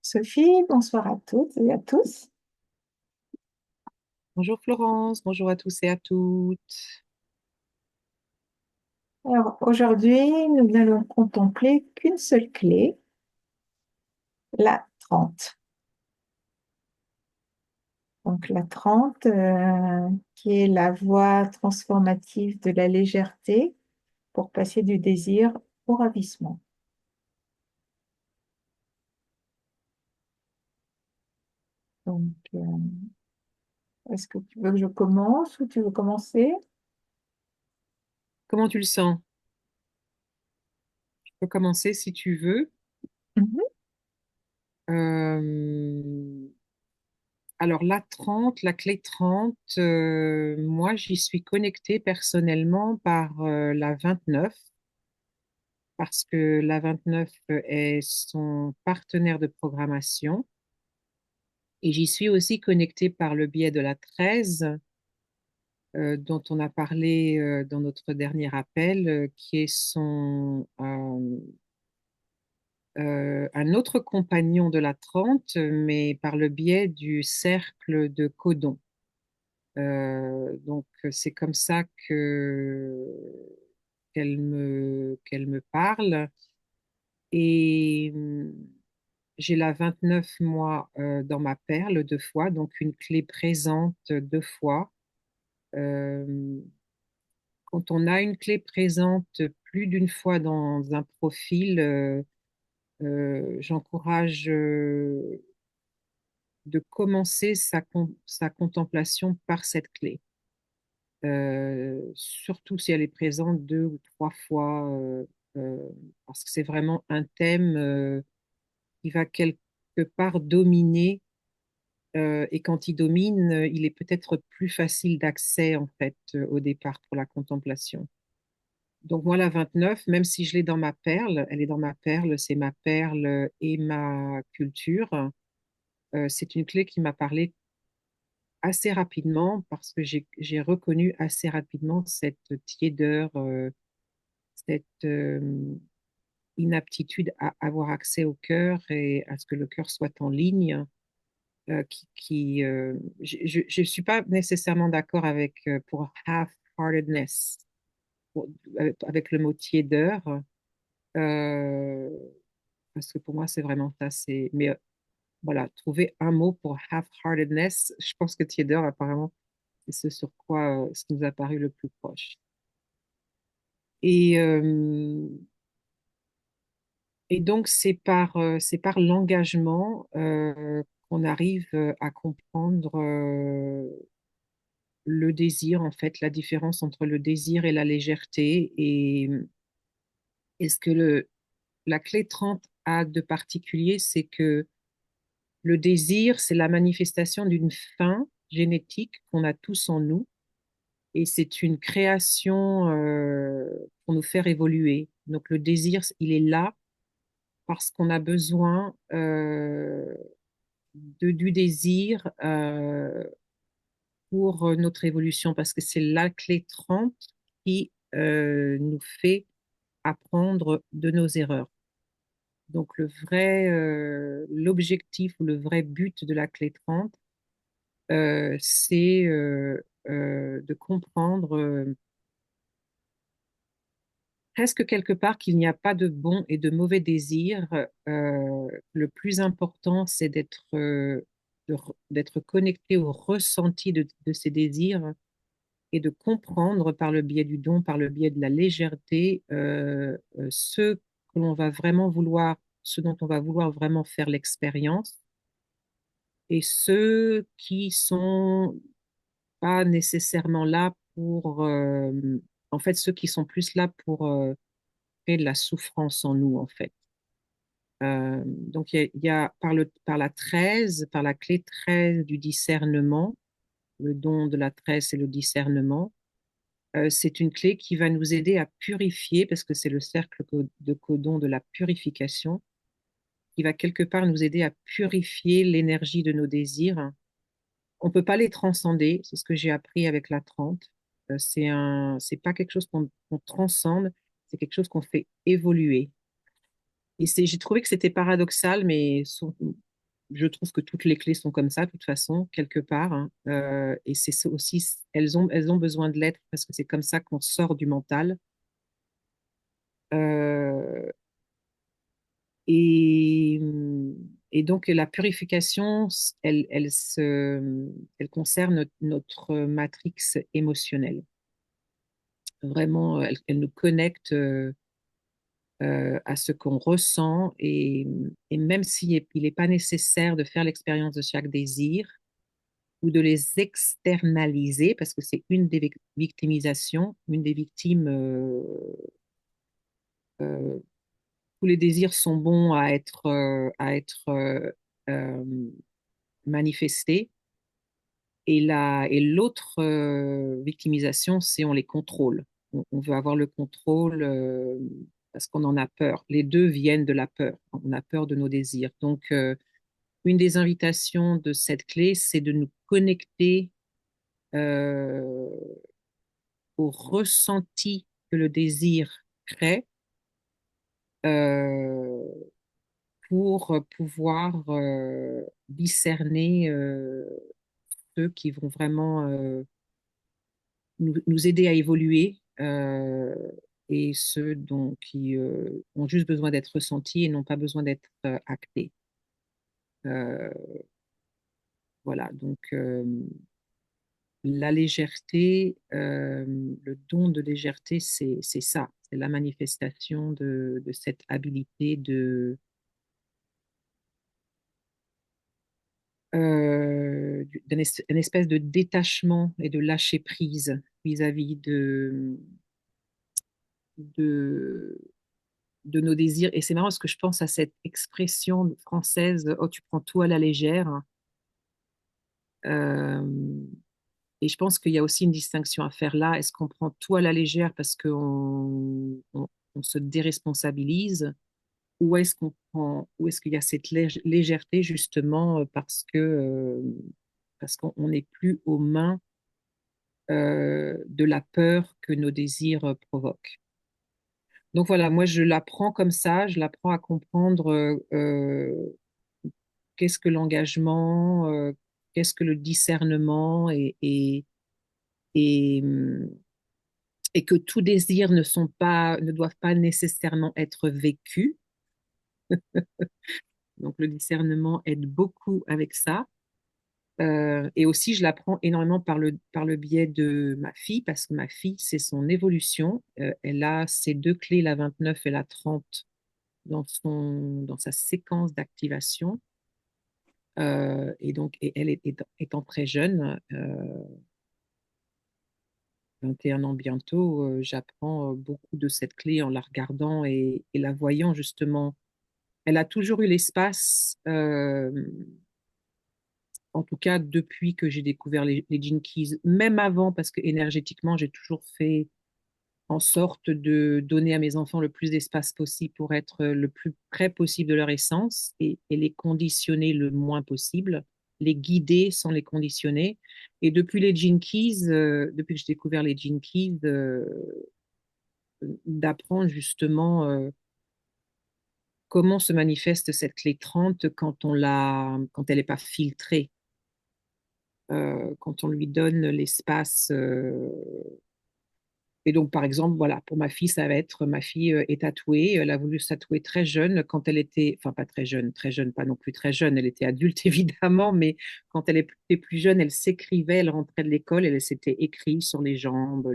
Sophie, bonsoir à toutes et à tous. Bonjour Florence, bonjour à tous et à toutes. Alors aujourd'hui, nous n'allons contempler qu'une seule clé, la 30. Donc la 30, qui est la voie transformative de la légèreté pour passer du désir au ravissement. Donc, est-ce que tu veux que je commence ou tu veux commencer? Comment tu le sens? Tu peux commencer si tu veux. Mhm. Euh, alors la 30, la clé 30, moi j'y suis connectée personnellement par la 29 parce que la 29 est son partenaire de programmation et j'y suis aussi connectée par le biais de la 13 dont on a parlé dans notre dernier appel, qui est un autre compagnon de la 30, mais par le biais du cercle de Codon. Donc, c'est comme ça qu'elle me parle. Et j'ai la 29 moi, dans ma perle deux fois, donc une clé présente deux fois. Euh, Quand on a une clé présente plus d'une fois dans un profil, j'encourage de commencer sa contemplation par cette clé. Surtout si elle est présente deux ou trois fois, euh, parce que c'est vraiment un thème qui va quelque part dominer, et quand il domine, il est peut-être plus facile d'accès en fait au départ pour la contemplation. Donc moi, la 29, même si je l'ai dans ma perle, elle est dans ma perle, c'est ma perle et ma culture. C'est une clé qui m'a parlé assez rapidement parce que j'ai reconnu assez rapidement cette tiédeur, cette inaptitude à avoir accès au cœur et à ce que le cœur soit en ligne. Je ne suis pas nécessairement d'accord avec pour half-heartedness, avec le mot tiédeur, euh, parce que pour moi c'est vraiment ça. Mais voilà, trouver un mot pour half-heartedness, je pense que tiédeur apparemment c'est ce sur quoi, ce qui nous a paru le plus proche. Et, euh, et donc, c'est par l'engagement qu'on arrive à comprendre le désir, en fait, la différence entre le désir et la légèreté. Et ce que la clé 30 a de particulier, c'est que le désir, c'est la manifestation d'une faim génétique qu'on a tous en nous. Et c'est une création pour nous faire évoluer. Donc le désir, il est là parce qu'on a besoin du désir pour notre évolution, parce que c'est la clé 30 qui nous fait apprendre de nos erreurs. Donc l'objectif ou le vrai but de la clé 30, c'est de comprendre presque quelque part qu'il n'y a pas de bon et de mauvais désirs. Le plus important, c'est d'être connecté au ressenti de ces désirs et de comprendre par le biais du don, par le biais de la légèreté, ce dont on va vouloir vraiment faire l'expérience et ceux qui sont pas nécessairement là pour, en fait, ceux qui sont plus là pour créer de la souffrance en nous, en fait. Donc, il y a par la 13, par la clé 13 du discernement, le don de la 13, c'est le discernement. C'est une clé qui va nous aider à purifier, parce que c'est le cercle de codon de la purification, qui va quelque part nous aider à purifier l'énergie de nos désirs. On ne peut pas les transcender, c'est ce que j'ai appris avec la 30. C'est pas quelque chose qu'on transcende, c'est quelque chose qu'on fait évoluer. j'ai trouvé que c'était paradoxal, mais je trouve que toutes les clés sont comme ça, de toute façon, quelque part, hein. Et c'est ça aussi, elles ont besoin de l'être parce que c'est comme ça qu'on sort du mental. Euh, et, et donc, la purification, elle concerne notre matrix émotionnelle. Vraiment, elle nous connecte à ce qu'on ressent. Et même s'il n'est pas nécessaire de faire l'expérience de chaque désir ou de les externaliser, parce que c'est une des victimisations, une des victimes, euh, tous les désirs sont bons à être euh, manifestés. Et l'autre victimisation, c'est on les contrôle. On veut avoir le contrôle parce qu'on en a peur. Les deux viennent de la peur. On a peur de nos désirs. Donc, une des invitations de cette clé, c'est de nous connecter euh, au ressenti que le désir crée euh, pour pouvoir discerner ceux qui vont vraiment nous aider à évoluer et ceux qui ont juste besoin d'être ressentis et n'ont pas besoin d'être actés. Euh, voilà, donc la légèreté, le don de légèreté, c'est ça, c'est la manifestation de cette habilité d'une espèce de détachement et de lâcher prise vis-à-vis de, de nos désirs. Et c'est marrant parce que je pense à cette expression française, oh, tu prends tout à la légère. Euh, et je pense qu'il y a aussi une distinction à faire là. Est-ce qu'on prend tout à la légère parce qu'on se déresponsabilise, ou est-ce qu'il y a cette légèreté justement parce qu'on n'est plus aux mains de la peur que nos désirs provoquent. Donc voilà, moi je l'apprends comme ça, je l'apprends à comprendre qu'est-ce que l'engagement, qu'est-ce que le discernement et, hum, et que tous désirs ne doivent pas nécessairement être vécus. Donc le discernement aide beaucoup avec ça. Et aussi, je l'apprends énormément par le biais de ma fille, parce que ma fille, c'est son évolution. Elle a ses deux clés, la 29 et la 30, dans sa séquence d'activation. Et donc, elle étant très jeune, 21 ans bientôt, j'apprends beaucoup de cette clé en la regardant et la voyant justement. Elle a toujours eu l'espace, en tout cas depuis que j'ai découvert les Gene Keys, même avant, parce que énergétiquement, j'ai toujours fait en sorte de donner à mes enfants le plus d'espace possible pour être le plus près possible de leur essence et les conditionner le moins possible, les guider sans les conditionner. Et depuis les Gene Keys, depuis que j'ai découvert les Gene Keys, d'apprendre justement comment se manifeste cette clé 30 quand elle n'est pas filtrée, quand on lui donne l'espace. Et donc, par exemple, voilà, pour ma fille, ça va être, ma fille est tatouée. Elle a voulu se tatouer très jeune quand elle était, enfin pas très jeune, pas non plus très jeune. Elle était adulte évidemment, mais quand elle était plus jeune, elle s'écrivait, elle rentrait de l'école, elle s'était écrit sur les jambes,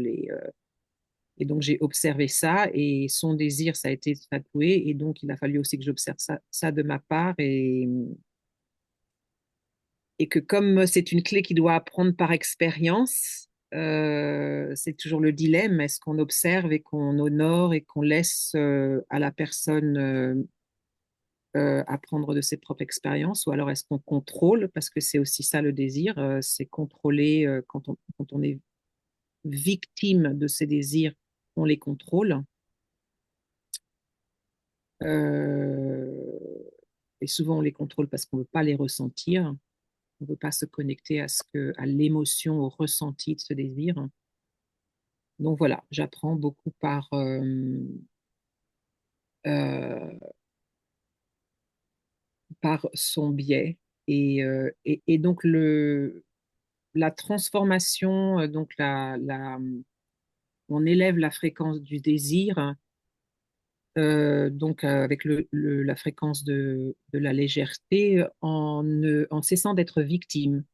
et donc j'ai observé ça et son désir, ça a été de se tatouer. Et donc, il a fallu aussi que j'observe ça de ma part et que comme c'est une clé qui doit apprendre par expérience, c'est toujours le dilemme, est-ce qu'on observe et qu'on honore et qu'on laisse à la personne apprendre de ses propres expériences, ou alors est-ce qu'on contrôle, parce que c'est aussi ça le désir, c'est contrôler quand on est victime de ses désirs, on les contrôle. Euh, et souvent on les contrôle parce qu'on ne veut pas les ressentir. On ne veut pas se connecter à l'émotion, au ressenti de ce désir. Donc voilà, j'apprends beaucoup euh, par son biais. Et donc la transformation, donc on élève la fréquence du désir, avec la fréquence de la légèreté en cessant d'être victime.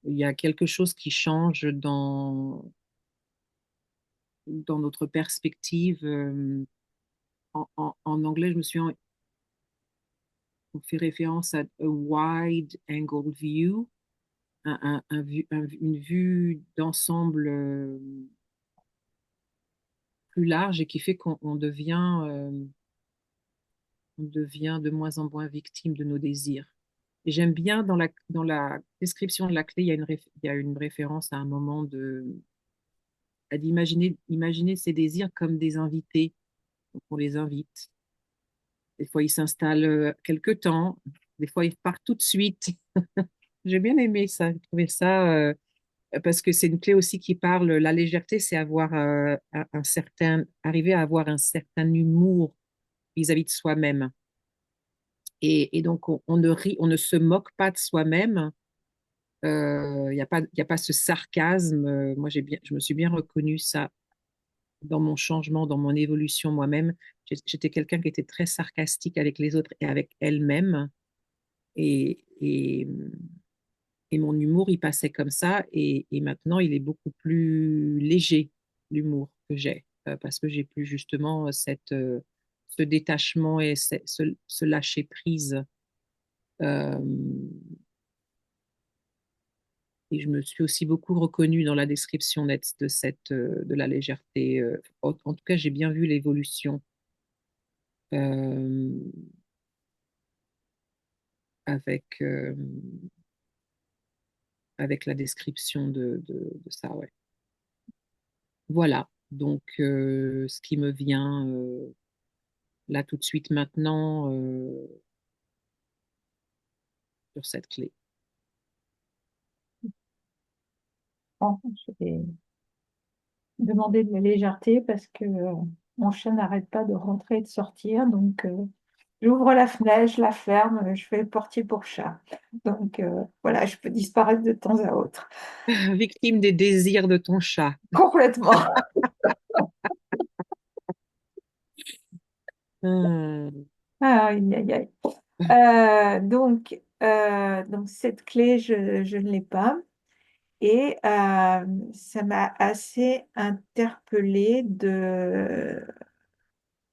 Il y a quelque chose qui change dans notre perspective. En anglais, on fait référence à a wide angle view, une vue d'ensemble plus large et qui fait on devient de moins en moins victime de nos désirs. Et j'aime bien dans la description de la clé, il y a une référence à un moment à imaginer ces désirs comme des invités. Donc on les invite. Des fois, ils s'installent quelque temps. Des fois, ils partent tout de suite. J'ai bien aimé ça. J'ai trouvé ça parce que c'est une clé aussi qui parle. La légèreté, c'est avoir arriver à avoir un certain humour vis-à-vis de soi-même. Et donc, on ne se moque pas de soi-même. Il y a pas ce sarcasme. Moi, je me suis bien reconnue ça dans mon changement, dans mon évolution moi-même. J'étais quelqu'un qui était très sarcastique avec les autres et avec elle-même. Et, et, et mon humour, il passait comme ça. Et maintenant, il est beaucoup plus léger, l'humour que j'ai, parce que j'ai plus justement ce détachement et ce lâcher prise. Euh, et je me suis aussi beaucoup reconnue dans la description de la légèreté. En tout cas, j'ai bien vu l'évolution euh, avec, avec la description de ça. Ouais. Voilà. Donc, ce qui me vient là tout de suite maintenant sur cette clé. Bon, je vais demander de la légèreté parce que mon chat n'arrête pas de rentrer et de sortir. Donc, j'ouvre la fenêtre, je la ferme, je fais le portier pour chat. Donc, voilà, je peux disparaître de temps à autre. Victime des désirs de ton chat. Complètement. Hmm. Aïe, aïe, aïe. Donc, cette clé, je ne l'ai pas. Et ça m'a assez interpellée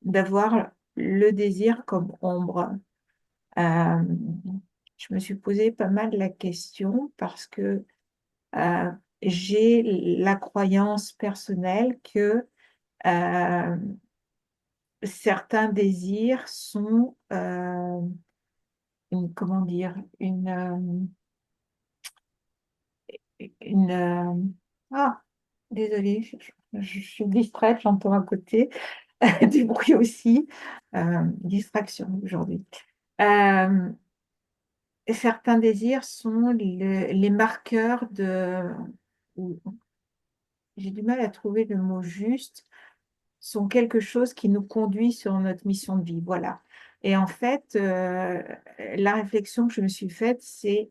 d'avoir le désir comme ombre. Euh, je me suis posé pas mal la question parce que euh, j'ai la croyance personnelle que euh, certains désirs sont, comment dire, une ah, désolée, je suis distraite, j'entends à côté du bruit aussi, distraction aujourd'hui. Euh, Certains désirs sont les marqueurs ou- j'ai du mal à trouver le mot juste, sont quelque chose qui nous conduit sur notre mission de vie. Voilà. Et en fait, la réflexion que je me suis faite, c'est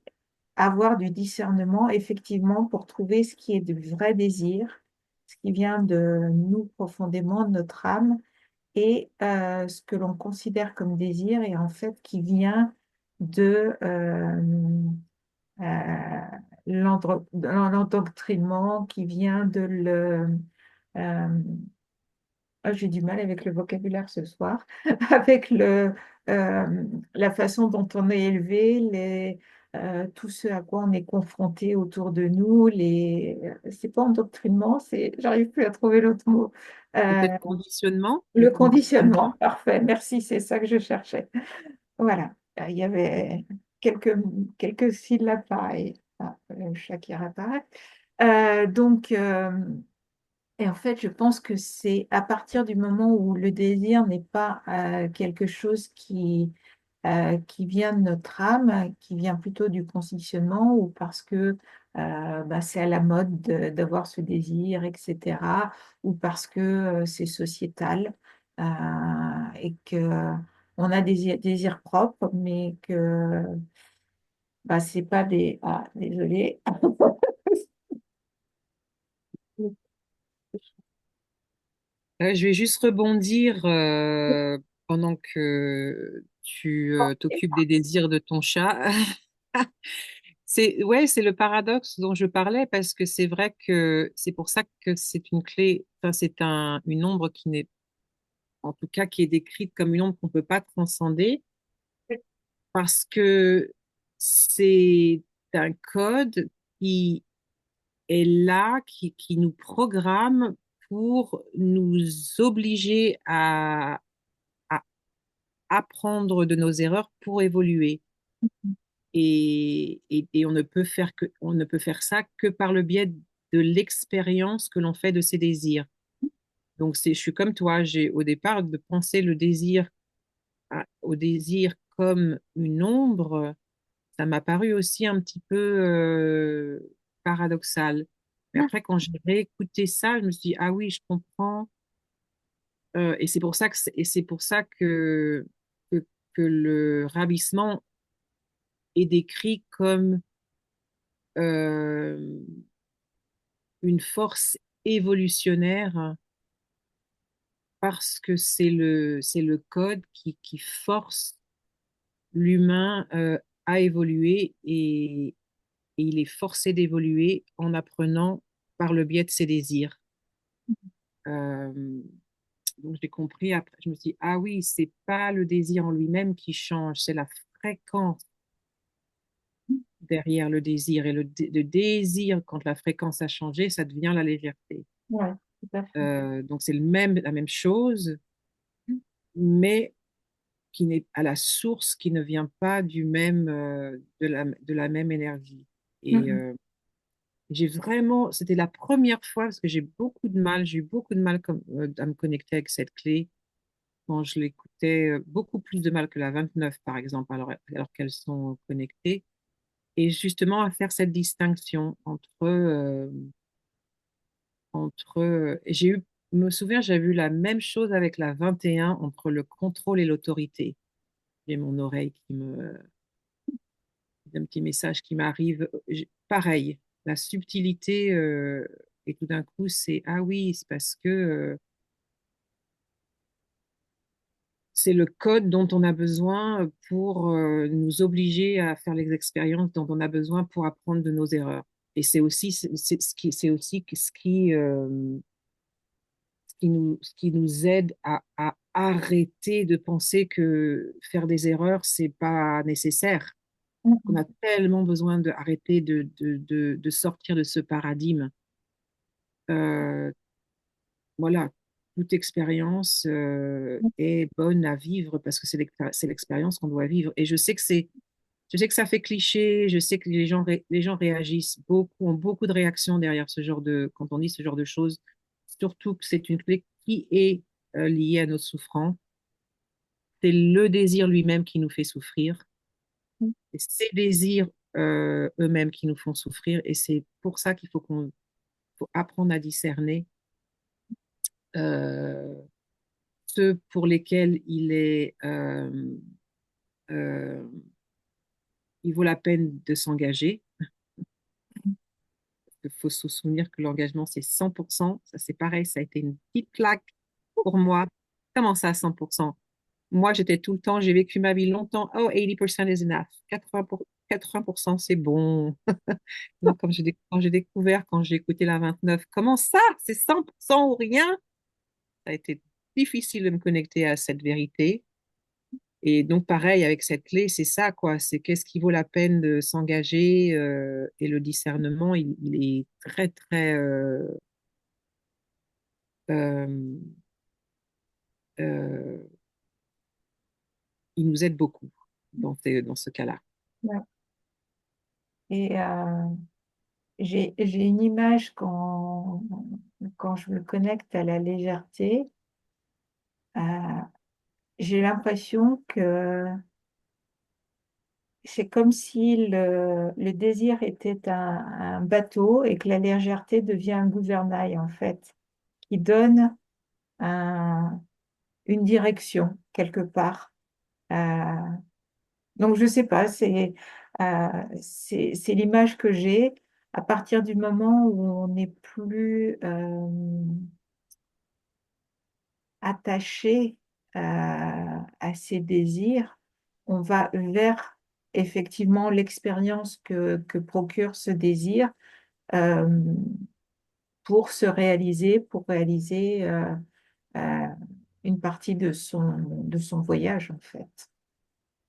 avoir du discernement, effectivement, pour trouver ce qui est de vrai désir, ce qui vient de nous profondément, de notre âme, et ce que l'on considère comme désir, et en fait qui vient de l'endoctrinement, qui vient euh, j'ai du mal avec le vocabulaire ce soir, avec euh, la façon dont on est élevé, tout ce à quoi on est confronté autour de nous. C'est pas endoctrinement, j'arrive plus à trouver l'autre mot. Peut-être conditionnement, le Le conditionnement, conditionnement. parfait, merci, c'est ça que je cherchais. Voilà. Il y avait quelques, quelques syllabes pareilles. Ah, le chat qui réapparaît. Donc, et en fait, je pense que c'est à partir du moment où le désir n'est pas quelque chose qui vient de notre âme, qui vient plutôt du conditionnement, ou parce que bah, c'est à la mode d'avoir ce désir, etc., ou parce que c'est sociétal et que on a des désirs propres, mais que bah, c'est pas des... Ah, désolé. Je vais juste rebondir pendant que tu t'occupes des désirs de ton chat. C'est le paradoxe dont je parlais parce que c'est vrai que c'est pour ça que c'est une clé, enfin, une ombre qui n'est, en tout cas, qui est décrite comme une ombre qu'on peut pas transcender parce que c'est un code qui est là, qui nous programme pour nous obliger à apprendre de nos erreurs pour évoluer. Et on ne peut faire ça que par le biais de l'expérience que l'on fait de ses désirs. Donc, je suis comme toi, j'ai au départ de penser le désir au désir comme une ombre, ça m'a paru aussi un petit peu paradoxal. Mais après, quand j'ai réécouté ça, je me suis dit, ah oui, je comprends. Et c'est pour ça et c'est pour ça que le ravissement est décrit comme euh, une force évolutionnaire parce que c'est le code qui force l'humain à évoluer et il est forcé d'évoluer en apprenant par le biais de ses désirs. Euh, donc j'ai compris après, je me suis dit, ah oui, c'est pas le désir en lui-même qui change, c'est la fréquence derrière le désir. Et le désir, quand la fréquence a changé, ça devient la légèreté. Ouais, tout à fait. Donc c'est la même chose, mais qui n'est à la source, qui ne vient pas de la même énergie. Et Mhm. j'ai vraiment, c'était la première fois, parce que j'ai eu beaucoup de mal à me connecter avec cette clé quand je l'écoutais, beaucoup plus de mal que la 29 par exemple, alors qu'elles sont connectées. Et justement à faire cette distinction et me souviens, j'avais vu la même chose avec la 21 entre le contrôle et l'autorité. J'ai mon oreille un petit message qui m'arrive. Pareil, la subtilité, et tout d'un coup, ah oui, c'est parce que c'est le code dont on a besoin pour nous obliger à faire les expériences dont on a besoin pour apprendre de nos erreurs. Et c'est aussi ce qui nous aide à arrêter de penser que faire des erreurs, c'est pas nécessaire. On Mhm. a tellement besoin d'arrêter de sortir de ce paradigme. Euh, voilà, toute expérience est bonne à vivre parce que c'est l'expérience qu'on doit vivre. Et je sais que ça fait cliché, je sais que les gens réagissent beaucoup, ont beaucoup de réactions derrière quand on dit ce genre de choses, surtout que c'est une clé qui est liée à notre souffrance. C'est le désir lui-même qui nous fait souffrir. Et ces désirs eux-mêmes qui nous font souffrir. Et c'est pour ça qu'il faut apprendre à discerner euh, ceux pour lesquels euh, il vaut la peine de s'engager. Il faut se souvenir que l'engagement, c'est 100%. Ça, c'est pareil, ça a été une petite claque pour moi. Comment ça, 100%? Moi, j'étais tout le temps, j'ai vécu ma vie longtemps. Oh, 80% is enough. 80%, c'est bon. Non, quand j'ai découvert, quand j'ai écouté la 29, comment ça? C'est 100% ou rien? Ça a été difficile de me connecter à cette vérité. Et donc, pareil, avec cette clé, c'est ça, quoi. C'est qu'est-ce qui vaut la peine de s'engager et le discernement, il est très, très... euh, euh, il nous aide beaucoup dans ce cas-là. Ouais. Et j'ai une image quand je me connecte à la légèreté. euh, j'ai l'impression que c'est comme si le désir était un bateau et que la légèreté devient un gouvernail, en fait, qui donne une direction quelque part. Euh, donc, je sais pas, c'est l'image que j'ai. À partir du moment où on n'est plus attaché à ses désirs, on va vers effectivement l'expérience que procure ce désir euh, pour réaliser euh, une partie de son voyage, en fait.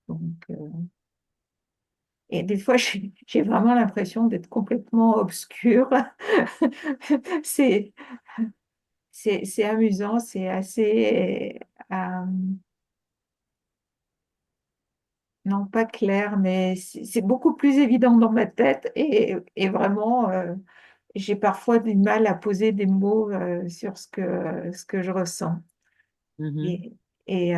Donc, et des fois, j'ai vraiment l'impression d'être complètement obscure. C'est, c'est amusant, c'est assez, non pas clair, mais c'est beaucoup plus évident dans ma tête et vraiment, j'ai parfois du mal à poser des mots sur ce que je ressens. Mhm. Et, et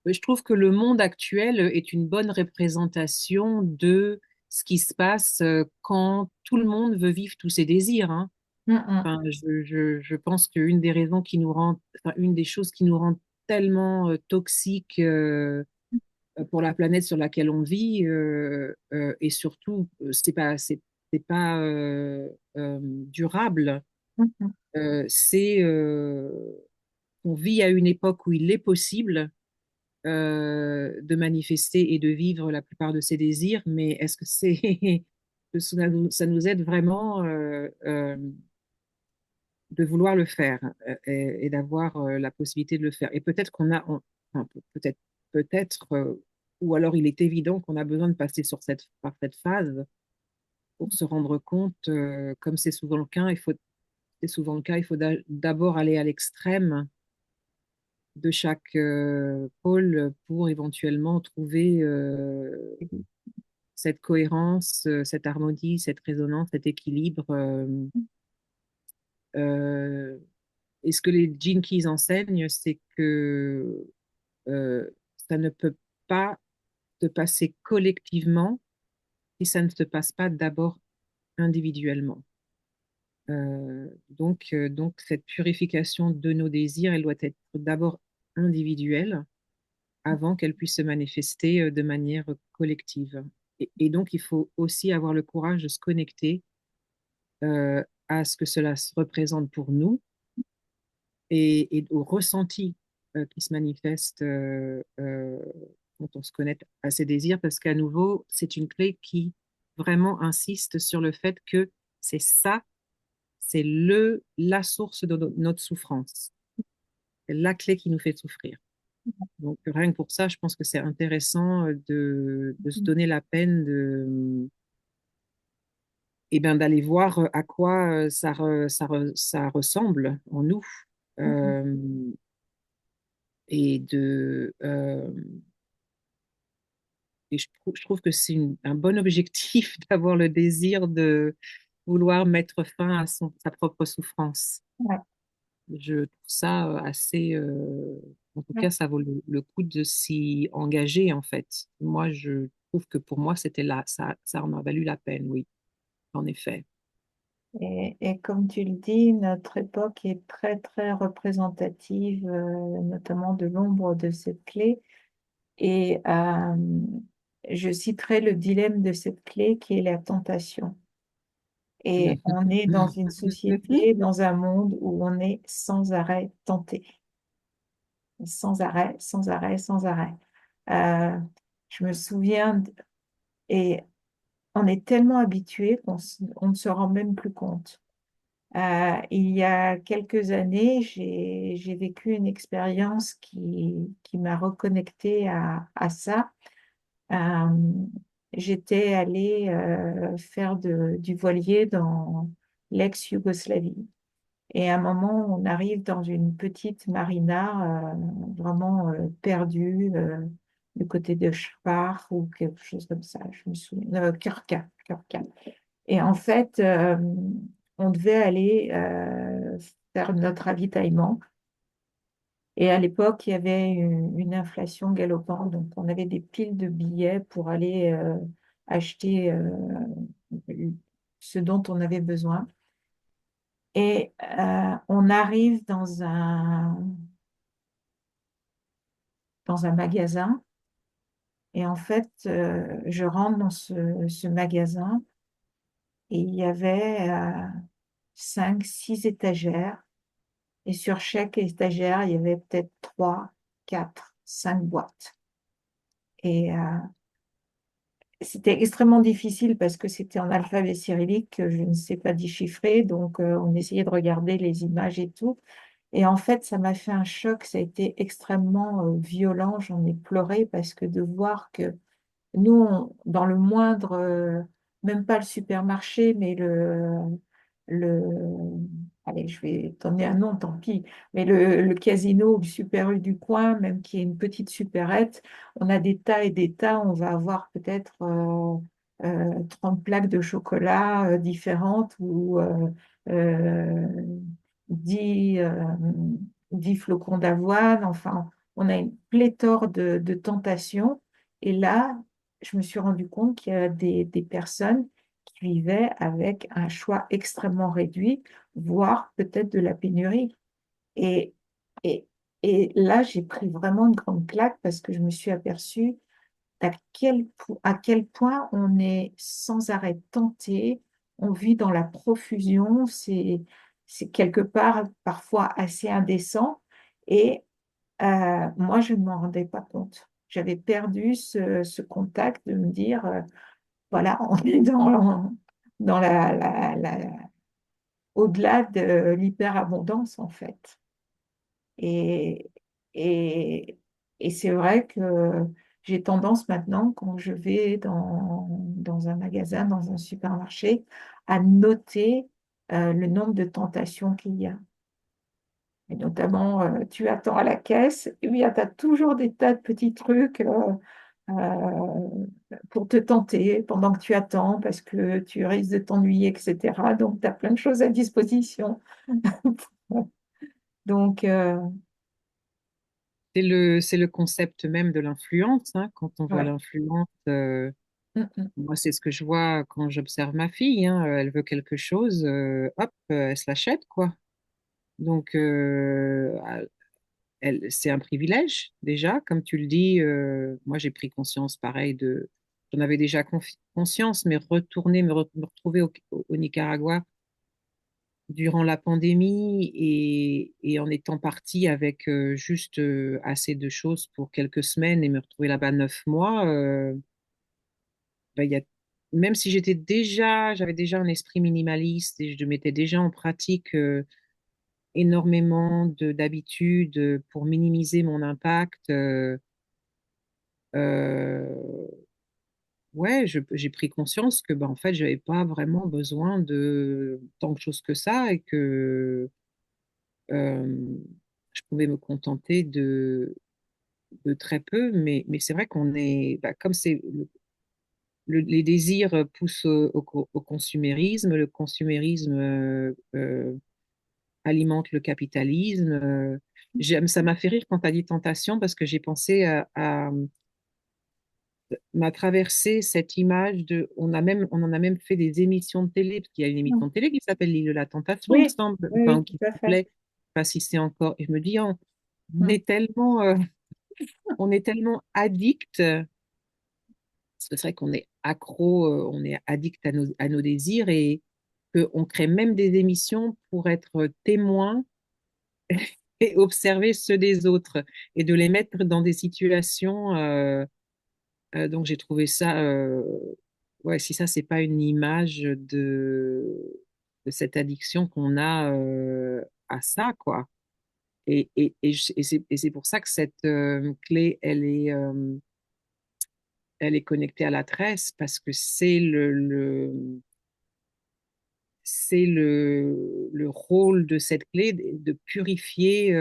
Je trouve que le monde actuel est une bonne représentation de ce qui se passe quand tout le monde veut vivre tous ses désirs, hein. mm, mm, Enfin, je pense qu'une des raisons qui nous rend, enfin, une des choses qui nous rend tellement toxiques pour la planète sur laquelle on vit, et surtout, c'est pas durable. mm, mm, C'est On vit à une époque où il est possible de manifester et de vivre la plupart de ses désirs, mais est-ce que ça nous aide vraiment de vouloir le faire et d'avoir la possibilité de le faire? Et peut-être enfin, peut-être, ou alors il est évident qu'on a besoin de passer par cette phase pour se rendre compte, comme c'est souvent le cas, il faut d'abord aller à l'extrême de chaque pôle pour éventuellement trouver cette cohérence, cette harmonie, cette résonance, cet équilibre. Euh, et ce que les Gene Keys enseignent, c'est que ça ne peut pas se passer collectivement si ça ne se passe pas d'abord individuellement. Donc, cette purification de nos désirs, elle doit être d'abord individuelle avant qu'elle puisse se manifester de manière collective. Et donc, il faut aussi avoir le courage de se connecter à ce que cela se représente pour nous et au ressenti qui se manifeste quand on se connecte à ses désirs, parce qu'à nouveau, c'est une clé qui vraiment insiste sur le fait que c'est ça, c'est la source de notre souffrance, c'est la clé qui nous fait souffrir. Donc, rien que pour ça, je pense que c'est intéressant de se mm. donner la peine eh ben, d'aller voir à quoi ça ressemble en nous. Euh, et je trouve que c'est un bon objectif d'avoir le désir de vouloir mettre fin à sa propre souffrance. Ouais, Je trouve ça assez, en tout ouais. cas, ça vaut le coup de s'y engager, en fait. Moi, je trouve que pour moi, c'était là, ça en a valu la peine, oui, en effet. Et comme tu le dis, notre époque est très, très représentative, notamment de l'ombre de cette clé. Et je citerai le dilemme de cette clé qui est la tentation. Et on est dans une société, dans un monde où on est sans arrêt tenté, sans arrêt, sans arrêt, sans arrêt. Euh, je me souviens, et on est tellement habitué on ne se rend même plus compte. Il y a quelques années, j'ai vécu une expérience qui m'a reconnectée à ça. Euh, J'étais allée faire du voilier dans l'ex-Yougoslavie. Et à un moment, on arrive dans une petite marina vraiment perdue du côté de Spar ou quelque chose comme ça. Je me souviens. Krka, Krka. Et en fait, on devait aller faire notre ravitaillement. Et à l'époque, il y avait une inflation galopante, donc on avait des piles de billets pour aller acheter ce dont on avait besoin. Et on arrive dans dans un magasin. Et en fait, je rentre dans ce magasin et il y avait 5, 6 étagères. Et sur chaque étagère, il y avait peut-être 3, 4, 5 boîtes. Et c'était extrêmement difficile parce que c'était en alphabet cyrillique que je ne sais pas déchiffrer. Donc, on essayait de regarder les images et tout. Et en fait, ça m'a fait un choc. Ça a été extrêmement violent. J'en ai pleuré parce que de voir que nous, dans le moindre, même pas le supermarché, mais allez, je vais donner un nom, tant pis, mais le casino ou le Super U du coin, même qui est une petite supérette, on a des tas et des tas, on va avoir peut-être 30 plaques de chocolat différentes ou euh, 10, 10 flocons d'avoine, enfin, on a une pléthore de tentations. Et là, je me suis rendu compte qu'il y a des personnes qui vivaient avec un choix extrêmement réduit, voire peut-être de la pénurie. Et, et, et là, j'ai pris vraiment une grande claque parce que je me suis aperçue à quel point on est sans arrêt tenté, on vit dans la profusion, c'est quelque part parfois assez indécent. Et moi, je ne m'en rendais pas compte. J'avais perdu ce contact de me dire, voilà, on est dans au-delà de l'hyperabondance, en fait. Et, et, et c'est vrai que j'ai tendance maintenant, quand je vais dans un magasin, dans un supermarché, à noter le nombre de tentations qu'il y a. Et notamment, tu attends à la caisse, et oui, tu as toujours des tas de petits trucs pour te tenter pendant que tu attends, parce que tu risques de t'ennuyer, etc. Donc, tu as plein de choses à disposition. Donc, C'est le concept même de l'influence, hein. Quand on voit ouais. l'influence, Mm, mm. moi, c'est ce que je vois quand j'observe ma fille, hein. Elle veut quelque chose, hop, elle se l'achète, quoi. Donc, c'est un privilège, déjà, comme tu le dis. Moi, j'ai pris conscience, pareil, j'en avais déjà conscience, mais me retrouver au Nicaragua durant la pandémie et en étant partie avec juste assez de choses pour quelques semaines et me retrouver là-bas 9 mois, ben, même si j'avais déjà un esprit minimaliste et je mettais déjà en pratique énormément d'habitudes pour minimiser mon impact. Euh, ouais, j'ai pris conscience que ben, en fait, j'avais pas vraiment besoin de tant de choses que ça et que euh, je pouvais me contenter de très peu. Mais c'est vrai qu'on est, bah, comme les désirs poussent au consumérisme, le consumérisme alimente le capitalisme. Ça m'a fait rire quand tu as dit tentation parce que j'ai pensé à m'a traversé cette image on en a même fait des émissions de télé, parce qu'il y a une émission de télé qui s'appelle L'île de la Tentation, il me Oui, semble, oui, enfin, oui, ou tout qui à fait. s'appelait, je sais pas si c'est encore, et je me dis, Mm. on est tellement addict, parce que c'est vrai qu'on est accro, on est addict à nos désirs, et qu'on crée même des émissions pour être témoin et observer ceux des autres, et de les mettre dans des situations. Donc j'ai trouvé ça, ouais, si ça, c'est pas une image de cette addiction qu'on a à ça, quoi. Et c'est pour ça que cette clé, elle est connectée à la tresse, parce que c'est le rôle de cette clé de purifier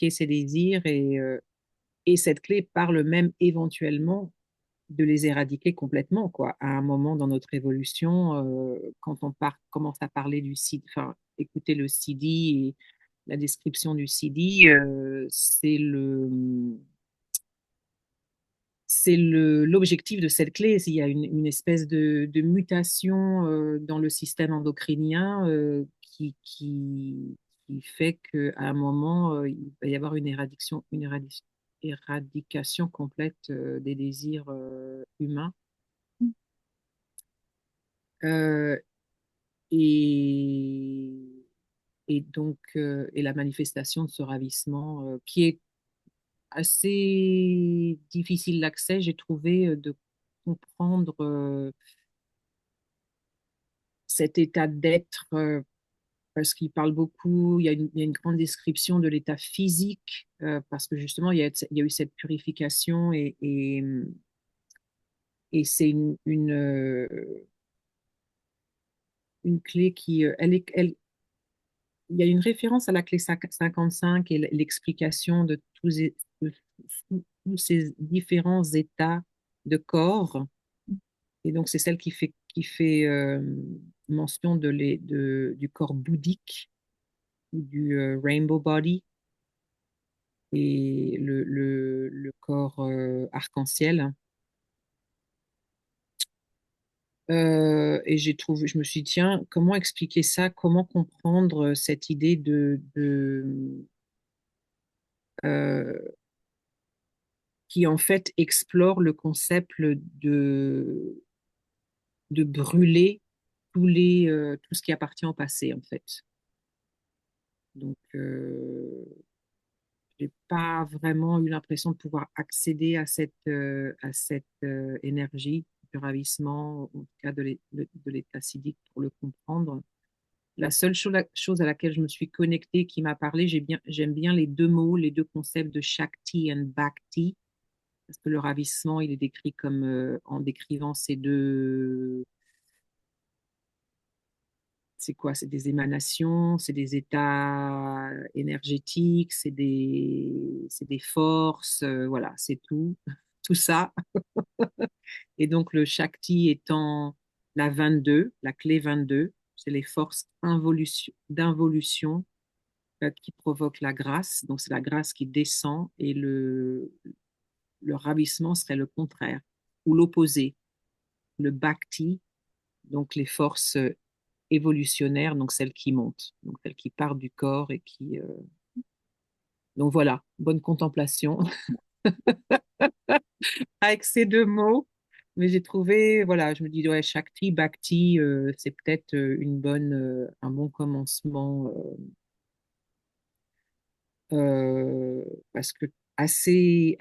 ses désirs, et cette clé parle même éventuellement de les éradiquer complètement, quoi. À un moment dans notre évolution, quand commence à parler du CD, enfin, écouter le CD et la description du CD, l'objectif de cette clé. Il y a une espèce de mutation dans le système endocrinien qui fait qu'à un moment, il va y avoir une éradication, éradication complète des désirs humains. Euh, et, et donc, et la manifestation de ce ravissement qui est assez difficile d'accès, j'ai trouvé, de comprendre cet état d'être, parce qu'il parle beaucoup, il y a une grande description de l'état physique, parce que justement, il y a eu cette purification et c'est une clé qui, il y a une référence à la clé 55 et l'explication de tous ces différents états de corps. Et donc, c'est celle qui fait mention du corps bouddhique, du rainbow body et le corps arc-en-ciel. Et je me suis dit, tiens, comment expliquer ça? Comment comprendre cette idée euh, qui en fait explore le concept de brûler tout ce qui appartient au passé, en fait. Donc, j'ai pas vraiment eu l'impression de pouvoir accéder à cette énergie du ravissement, en tout cas de l'état siddhique pour le comprendre. La seule chose à laquelle je me suis connectée qui m'a parlé, j'aime bien les deux mots, les deux concepts de Shakti et Bhakti, parce que le ravissement, il est décrit comme, en décrivant ces deux, c'est quoi? C'est des émanations, c'est des états énergétiques, c'est des forces, voilà, c'est tout, tout ça. Et donc le Shakti étant la 22, la clé 22, c'est les forces d'involution qui provoquent la grâce. Donc c'est la grâce qui descend et le ravissement serait le contraire ou l'opposé, le Bhakti, donc les forces évolutionnaires, donc celles qui montent, donc celles qui partent du corps et qui. Donc voilà, bonne contemplation avec ces deux mots. Mais j'ai trouvé, voilà, je me dis, ouais, Shakti, Bhakti, c'est peut-être un bon commencement, parce que assez,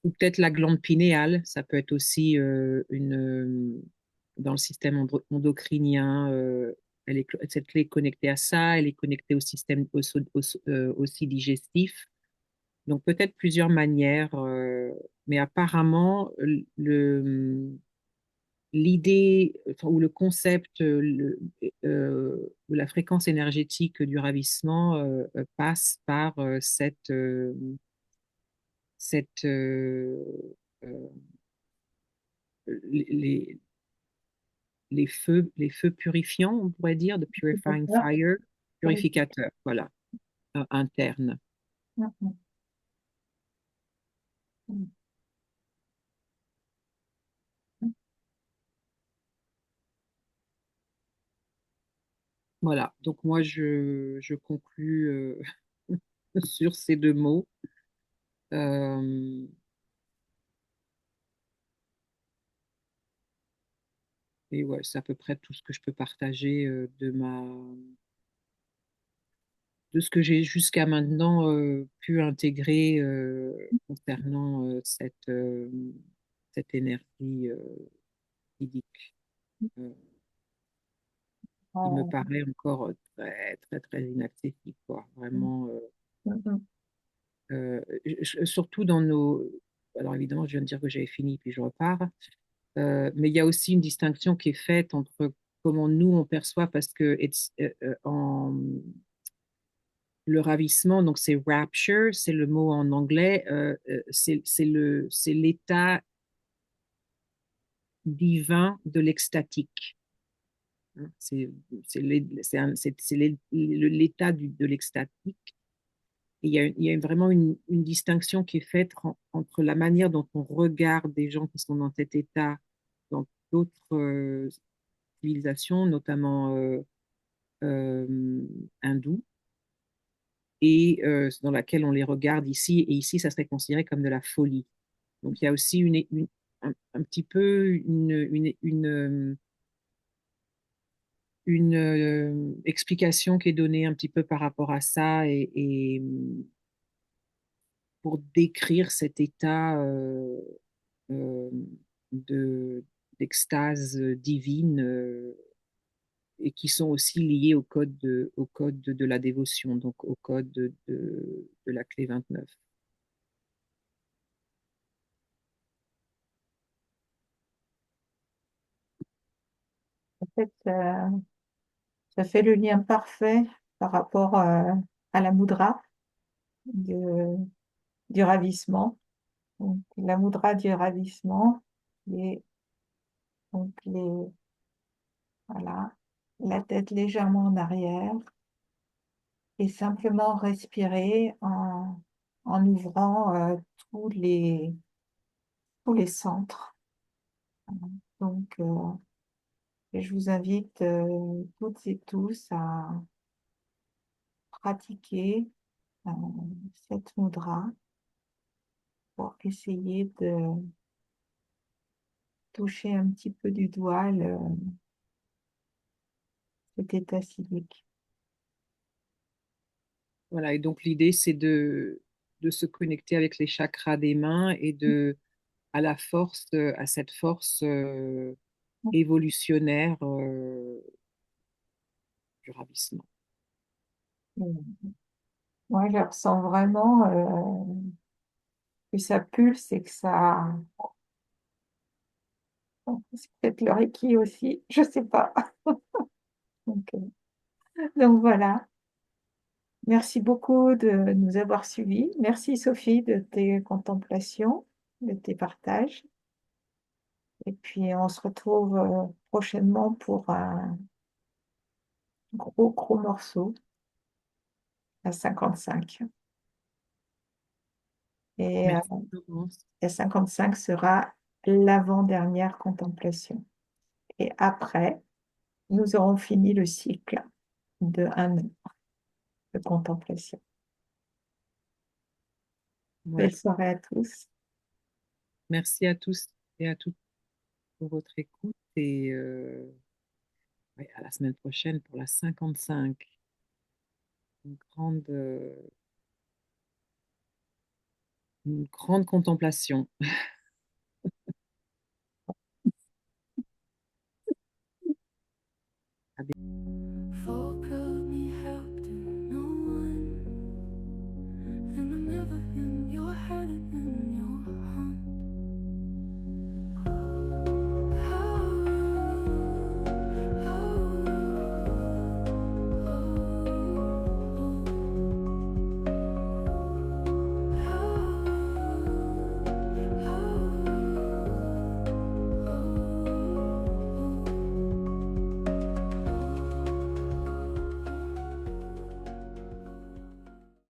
ou peut-être la glande pinéale, ça peut être aussi dans le système endocrinien, cette clé est connectée à ça, elle est connectée au système aussi digestif. Donc peut-être plusieurs manières, mais apparemment l'idée enfin, ou le concept de la fréquence énergétique du ravissement passe par cette euh, les, les feux purifiants, on pourrait dire, de purifying fire, purificateur, voilà, interne. Voilà, donc moi je conclus sur ces deux mots. Euh, et ouais, c'est à peu près tout ce que je peux partager de ce que j'ai jusqu'à maintenant pu intégrer concernant cette énergie idique, euh, qui me paraît encore très, très, très inaccessible, quoi. Vraiment, surtout dans nos. Alors évidemment, je viens de dire que j'avais fini, puis je repars. Mais il y a aussi une distinction qui est faite entre comment nous on perçoit, parce que le ravissement, donc c'est rapture, c'est le mot en anglais, c'est l'état divin de l'extatique. Hein. C'est l'état de l'extatique. Et il y a vraiment une distinction qui est faite entre la manière dont on regarde des gens qui sont dans cet état dans d'autres civilisations, notamment hindoues, et dans laquelle on les regarde ici, et ici, ça serait considéré comme de la folie. Donc, il y a aussi un petit peu une explication qui est donnée un petit peu par rapport à ça et pour décrire cet état euh, de, d'extase divine et qui sont aussi liés au code de la dévotion, donc au code de la clé 29. En fait, ça fait le lien parfait par rapport à la moudra de- du ravissement. Donc, la moudra du ravissement, donc voilà, la tête légèrement en arrière et simplement respirer en ouvrant tous tous les centres. Donc, je vous invite toutes et tous à pratiquer euh, cette mudra pour essayer de toucher un petit peu du doigt cet état civique. Voilà, et donc l'idée, c'est de se connecter avec les chakras des mains et à la force, à cette force évolutionnaire du ravissement. Moi, je ressens vraiment que ça pulse et que ça... C'est peut-être le Reiki aussi, je sais pas. Donc, donc voilà. Merci beaucoup de nous avoir suivis. Merci Sophie de tes contemplations, de tes partages. Et puis on se retrouve prochainement pour un gros morceau à 55. Et Merci, Florence. la 55 sera l'avant-dernière contemplation. Et après, nous aurons fini le cycle de un an de contemplation. Belle Ouais. soirée à tous. Merci à tous et à toutes pour votre écoute et ouais, à la semaine prochaine pour la 55. Une grande, une grande contemplation. À Folk help me help no one, and I'm never in your head.